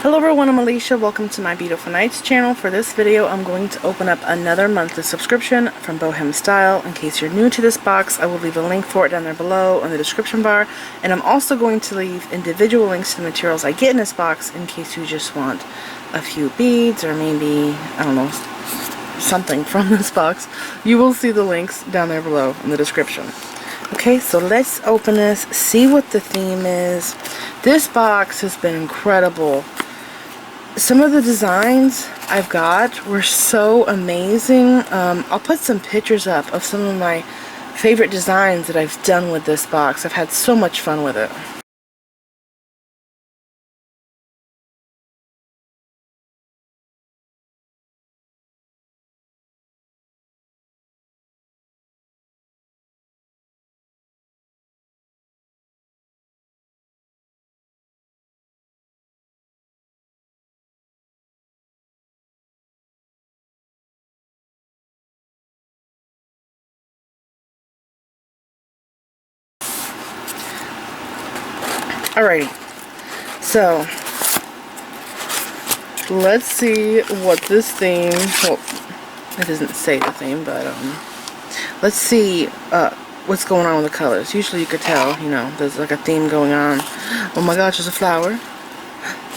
Hello everyone, I'm Alicia. Welcome to my Beautiful Nights channel. For this video, I'm going to open up another monthly subscription from BohemStyle. In case you're new to this box, I will leave a link for it down there below in the description bar. And I'm also going to leave individual links to the materials I get in this box in case you just want a few beads or maybe, I don't know, something from this box. You will see the links down there below in the description. Okay, so let's open this, see what the theme is. This box has been incredible. Some of the designs I've got were so amazing. I'll put some pictures up of some of my favorite designs that I've done with this box. I've had so much fun with it. Alrighty, so let's see what this theme, well, it doesn't say the theme, but let's see what's going on with the colors. Usually you could tell, you know, there's like a theme going on. Oh my gosh, there's a flower.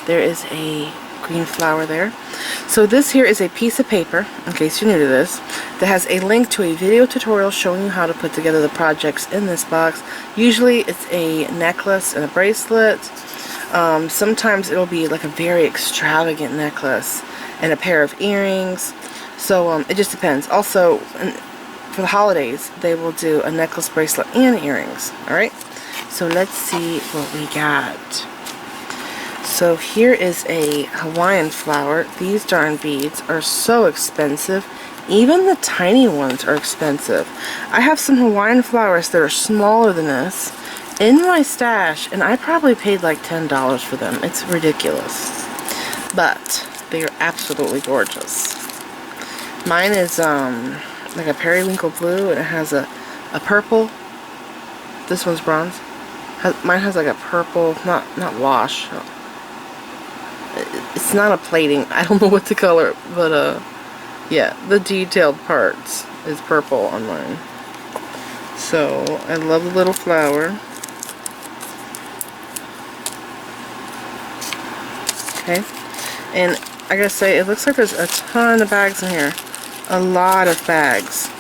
There is a green flower there. So this here is a piece of paper, in case you're new to this, that has a link to a video tutorial showing you how to put together the projects in this box. Usually it's a necklace and a bracelet. Sometimes it'll be like a very extravagant necklace and a pair of earrings. So it just depends. Also, for the holidays, they will do a necklace, bracelet, and earrings. Alright? So let's see what we got. So here is a Hawaiian flower. These darn beads are so expensive. Even the tiny ones are expensive. I have some Hawaiian flowers that are smaller than this in my stash, and I probably paid like $10 for them. It's ridiculous. But they are absolutely gorgeous. Mine is like a periwinkle blue, and it has a purple. This one's bronze. Mine has like a purple, not wash. It's not a plating. I don't know what to color it, but yeah, the detailed parts is purple on mine. So I love the little flower. Okay, and I gotta say, it looks like there's a ton of bags in here. A lot of bags.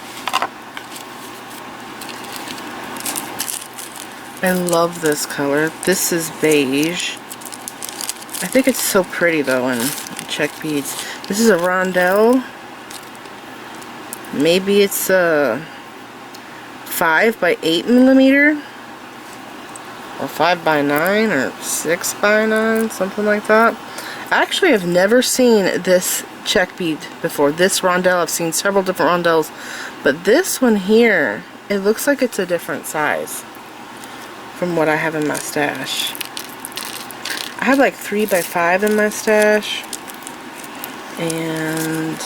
I love this color. This is beige. I think it's so pretty though in Czech beads. This is a rondelle. Maybe it's a 5 by 8 millimeter, or 5 by 9, or 6 by 9, something like that. Actually, I've never seen this Czech bead before. This rondelle, I've seen several different rondelles, but this one here, it looks like it's a different size from what I have in my stash. I have like 3 by 5 in my stash, and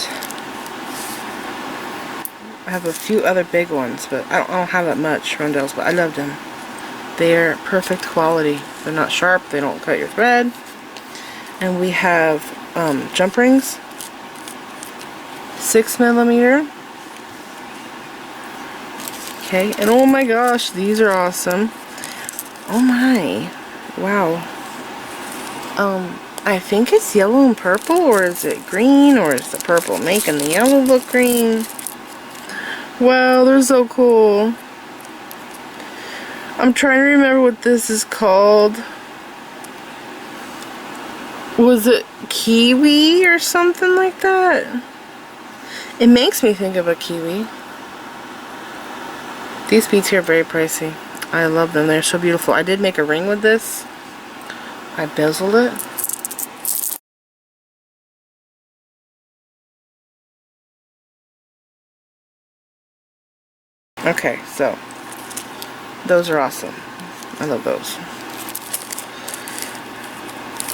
I have a few other big ones, but I don't have that much rondelles, but I love them. They're perfect quality. They're not sharp, they don't cut your thread. And we have jump rings, 6 millimeter. Okay, and oh my gosh, these are awesome. Oh my, wow. I think it's yellow and purple, or is it green, or is the purple making the yellow look green? Wow, they're so cool. I'm trying to remember what this is called. Was it Kiwi or something like that? It makes me think of a kiwi. These beads here are very pricey. I love them. They're so beautiful. I did make a ring with this. I bezeled it. Okay, so those are awesome. I love those.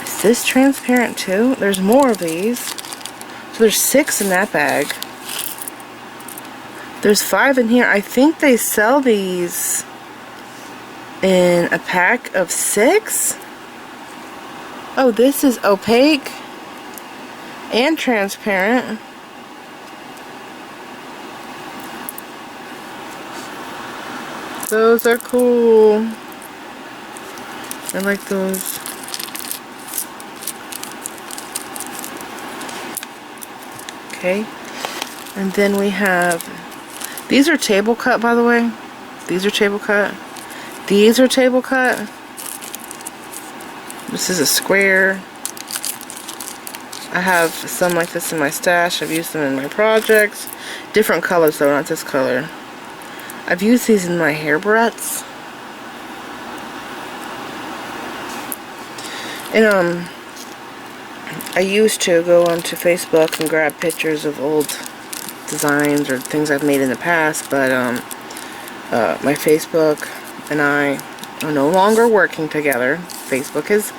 Is this transparent too? There's more of these. So there's 6 in that bag. There's 5 in here. I think they sell these in a pack of 6. Oh, this is opaque and transparent. Those are cool. I like those. Okay. And then we have, these are table cut, by the way. These are table cut. These are table cut. This is a square. I have some like this in my stash. I've used them in my projects. Different colors though, not this color. I've used these in my hair barrettes. And I used to go onto Facebook and grab pictures of old designs or things I've made in the past, but my Facebook and I are no longer working together. Facebook has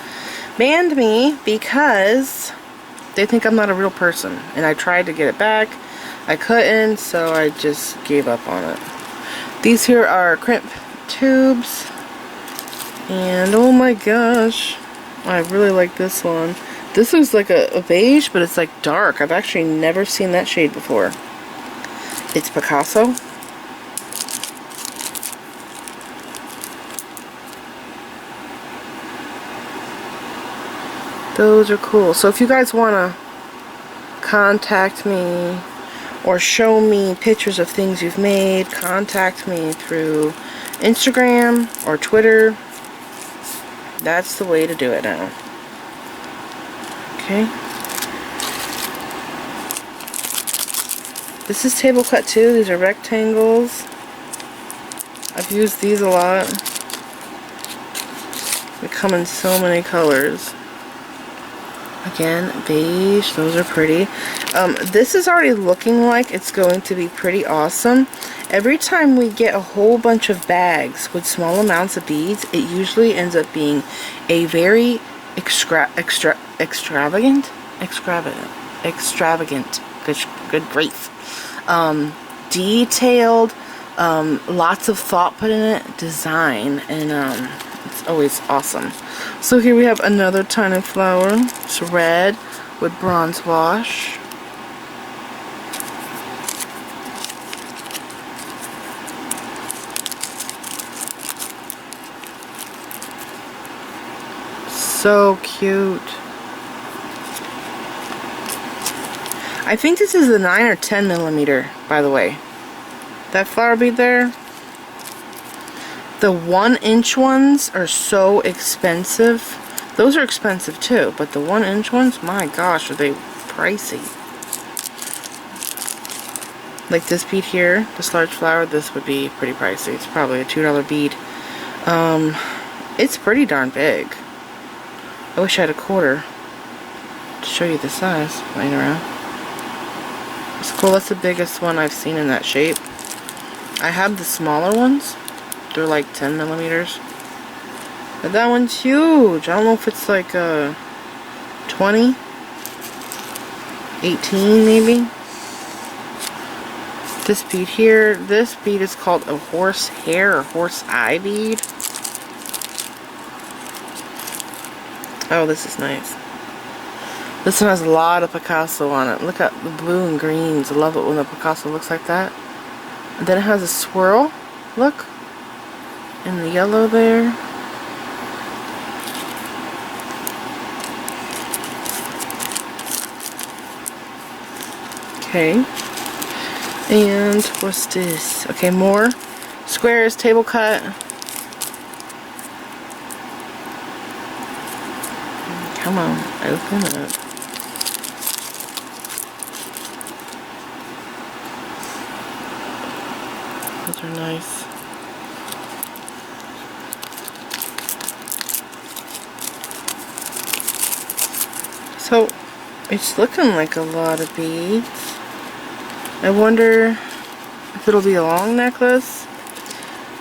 banned me because they think I'm not a real person, and I tried to get it back. I couldn't, so I just gave up on it. These here are crimp tubes, and oh my gosh, I really like this one. This is like a beige, but it's like dark. I've actually never seen that shade before. It's Picasso. Those are cool. So if you guys want to contact me or show me pictures of things you've made, contact me through Instagram or Twitter. That's the way to do it now. Okay. This is table cut too. These are rectangles. I've used these a lot. They come in so many colors. Again, beige. Those are pretty. This is already looking like it's going to be pretty awesome. Every time we get a whole bunch of bags with small amounts of beads, it usually ends up being a very extravagant. Good grief. Detailed, lots of thought put in it, design, and it's always awesome. So here we have another tiny flower. It's red with bronze wash. So cute. I think this is a 9 or 10 millimeter, by the way. That flower bead there. The 1-inch ones are so expensive. Those are expensive too, but the 1-inch ones, my gosh, are they pricey. Like this bead here, this large flower, this would be pretty pricey. It's probably a $2 bead. It's pretty darn big. I wish I had a quarter to show you the size laying around. It's cool. That's the biggest one I've seen in that shape. I have the smaller ones. They're like 10 millimeters. But that one's huge. I don't know if it's like 20, 18 maybe. This bead here, this bead is called a horse hair or horse eye bead. Oh, this is nice. This one has a lot of Picasso on it. Look at the blue and greens. I love it when the Picasso looks like that. And then it has a swirl. Look. And the yellow there. Okay. And what's this? Okay, more squares, table cut. Come on, open it. Those are nice. So, it's looking like a lot of beads. I wonder if it'll be a long necklace.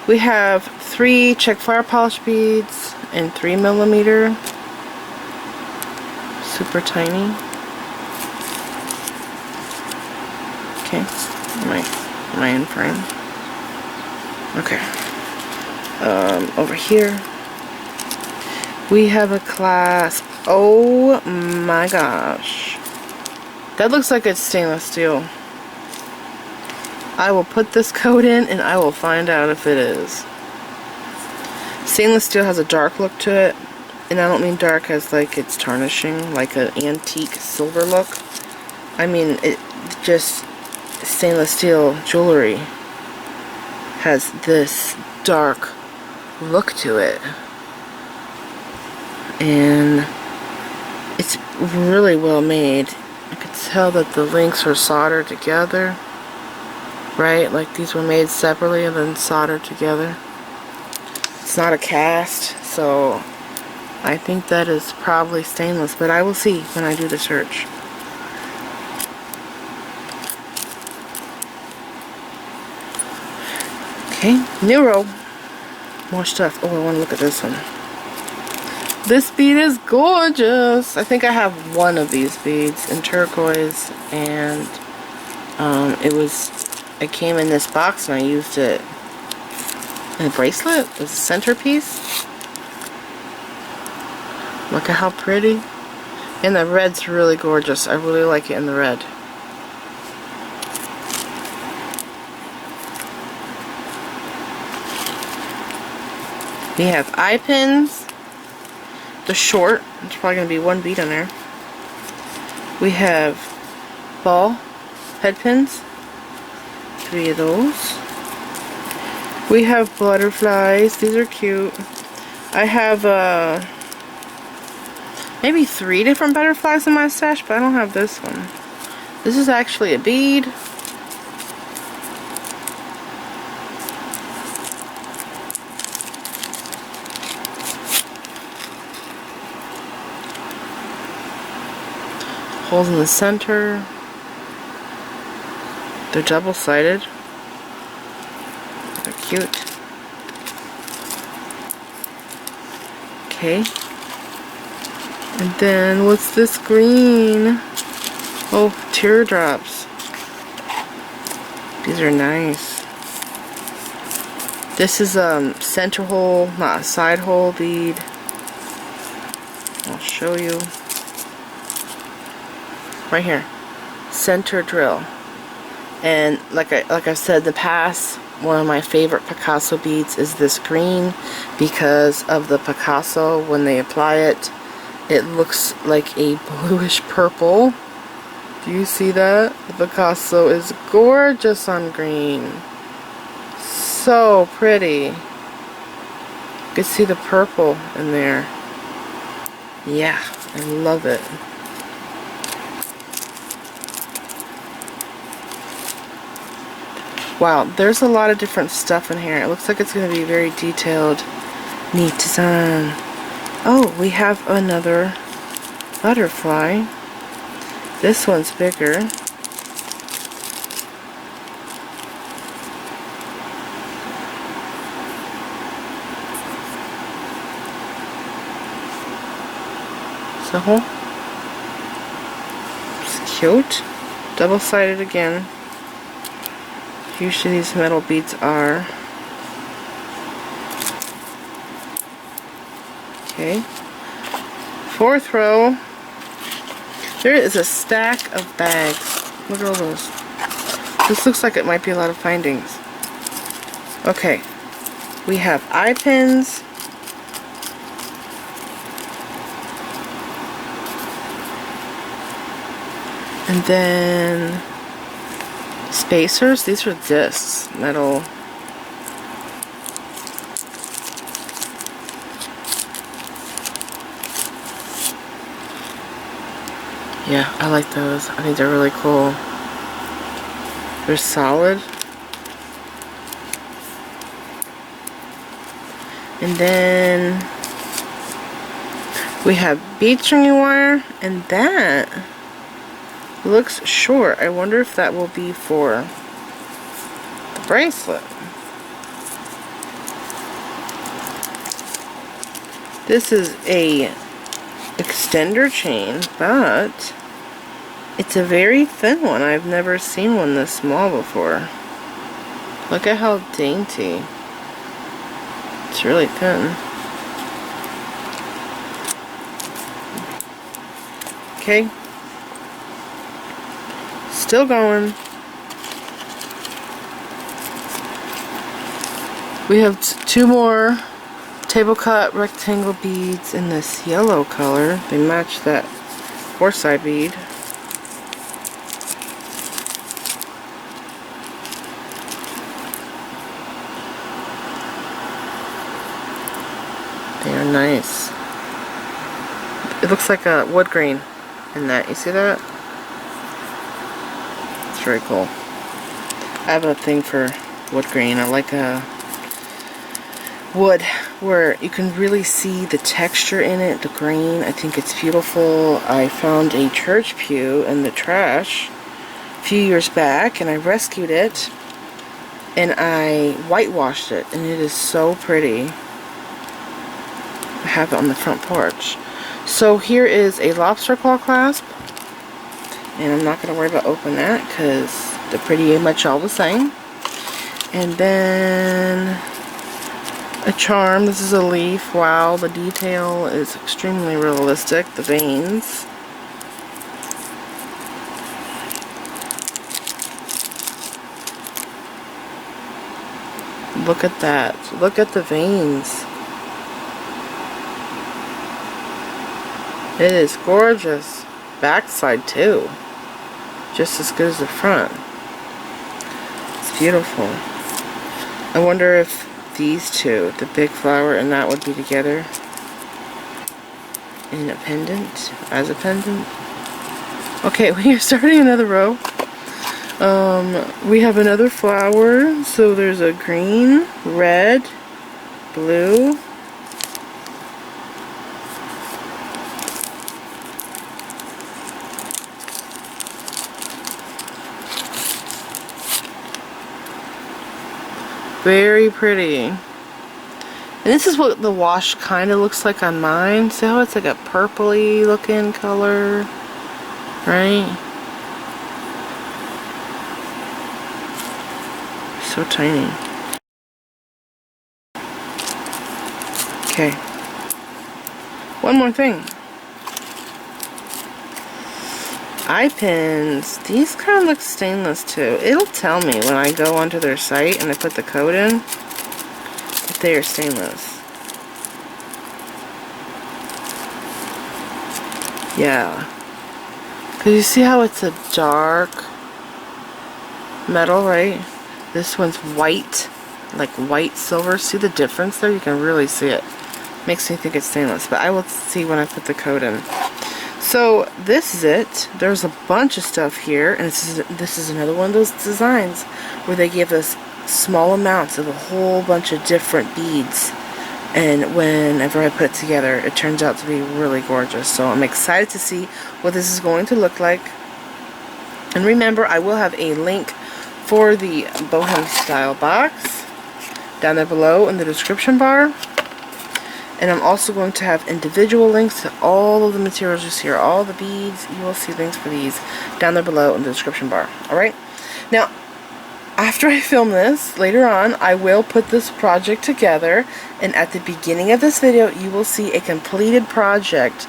We have 3 Czech fire polish beads in 3 millimeter. Super tiny. Okay, am I in frame? Okay. Over here we have a clasp Oh my gosh. That looks like it's stainless steel. I will put this coat in and I will find out if it is. Stainless steel has a dark look to it. And I don't mean dark as like it's tarnishing, like an antique silver look. I mean, it just, stainless steel jewelry has this dark look to it. And it's really well made. I could tell that the links are soldered together. Right? Like these were made separately and then soldered together. It's not a cast, so I think that is probably stainless, but I will see when I do the search. Okay, new row. More stuff. Oh, I want to look at this one. This bead is gorgeous. I think I have one of these beads in turquoise, and it came in this box and I used it in a bracelet. It was a centerpiece. Look at how pretty. And the red's really gorgeous. I really like it in the red. We have eye pins. They're short. There's probably going to be one bead on there. We have ball head pins. 3 of those. We have butterflies. These are cute. I have maybe 3 different butterflies in my stash, but I don't have this one. This is actually a bead. Holes in the center. They're double-sided. They're cute. Okay. And then, what's this green? Oh, teardrops. These are nice. This is a center hole, not a side hole bead. I'll show you. Right here. Center drill. And like I said in the past, one of my favorite Picasso beads is this green because of the Picasso. When they apply it, it looks like a bluish purple. Do you see that? The Picasso is gorgeous on green. So pretty. You can see the purple in there. Yeah, I love it. Wow, there's a lot of different stuff in here. It looks like it's going to be very detailed. Neat design. Oh, we have another butterfly. This one's bigger. So, it's cute. Double-sided again. Usually these metal beads are. Okay. 4th row. There is a stack of bags. Look at all those. This looks like it might be a lot of findings. Okay. We have eye pins. And then spacers. These are discs, metal. Yeah, I like those. I think they're really cool. They're solid. And then we have bead stringing wire, and that looks short. I wonder if that will be for the bracelet. This is a extender chain, but it's a very thin one. I've never seen one this small before. Look at how dainty. It's really thin. Okay. Still going. We have two more table cut rectangle beads in this yellow color. They match that 4-side bead. They are nice. It looks like a wood grain in that. You see that? It's very cool. I have a thing for wood grain. I like wood where you can really see the texture in it, the grain. I think it's beautiful. I found a church pew in the trash a few years back and I rescued it and I whitewashed it and it is so pretty. I have it on the front porch. So here is a lobster claw clasp and I'm not going to worry about opening that because they're pretty much all the same. And then a charm. This is a leaf. Wow, the detail is extremely realistic. The veins. Look at that. Look at the veins. It is gorgeous. Backside too. Just as good as the front. It's beautiful. I wonder if these two, the big flower and that, would be together in a pendant, as a pendant. Okay, we are starting another row. We have another flower, so there's a green, red, blue, very pretty. And this is what the wash kind of looks like on mine. See how it's like a purpley looking color, right? So tiny. Okay. One more thing. Eye pins. These kind of look stainless too. It'll tell me when I go onto their site and I put the code in if they are stainless. Yeah. Because you see how it's a dark metal, right? This one's white, like white silver. See the difference there? You can really see it. Makes me think it's stainless, but I will see when I put the code in. So this is it. There's a bunch of stuff here, and this is another one of those designs where they give us small amounts of a whole bunch of different beads, and whenever I put it together it turns out to be really gorgeous. So I'm excited to see what this is going to look like. And remember, I will have a link for the BohemStyle box down there below in the description bar. And I'm also going to have individual links to all of the materials you see here, all the beads. You will see links for these down there below in the description bar. Alright? Now, after I film this, later on, I will put this project together. And at the beginning of this video, you will see a completed project,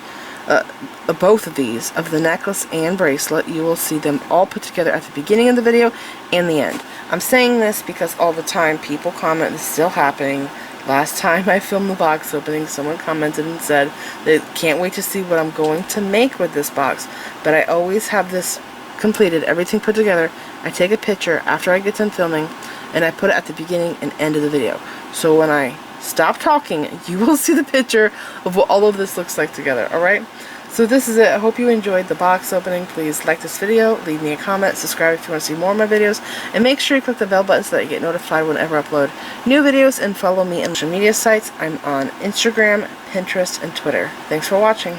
both of these, of the necklace and bracelet. You will see them all put together at the beginning of the video and the end. I'm saying this because all the time people comment, this is still happening. Last time I filmed the box opening, someone commented and said they can't wait to see what I'm going to make with this box. But I always have this completed, everything put together. I take a picture after I get done filming and I put it at the beginning and end of the video. So when I stop talking, you will see the picture of what all of this looks like together, alright? So this is it. I hope you enjoyed the box opening. Please like this video, leave me a comment, subscribe if you want to see more of my videos, and make sure you click the bell button so that you get notified whenever I upload new videos, and follow me on social media sites. I'm on Instagram, Pinterest, and Twitter. Thanks for watching.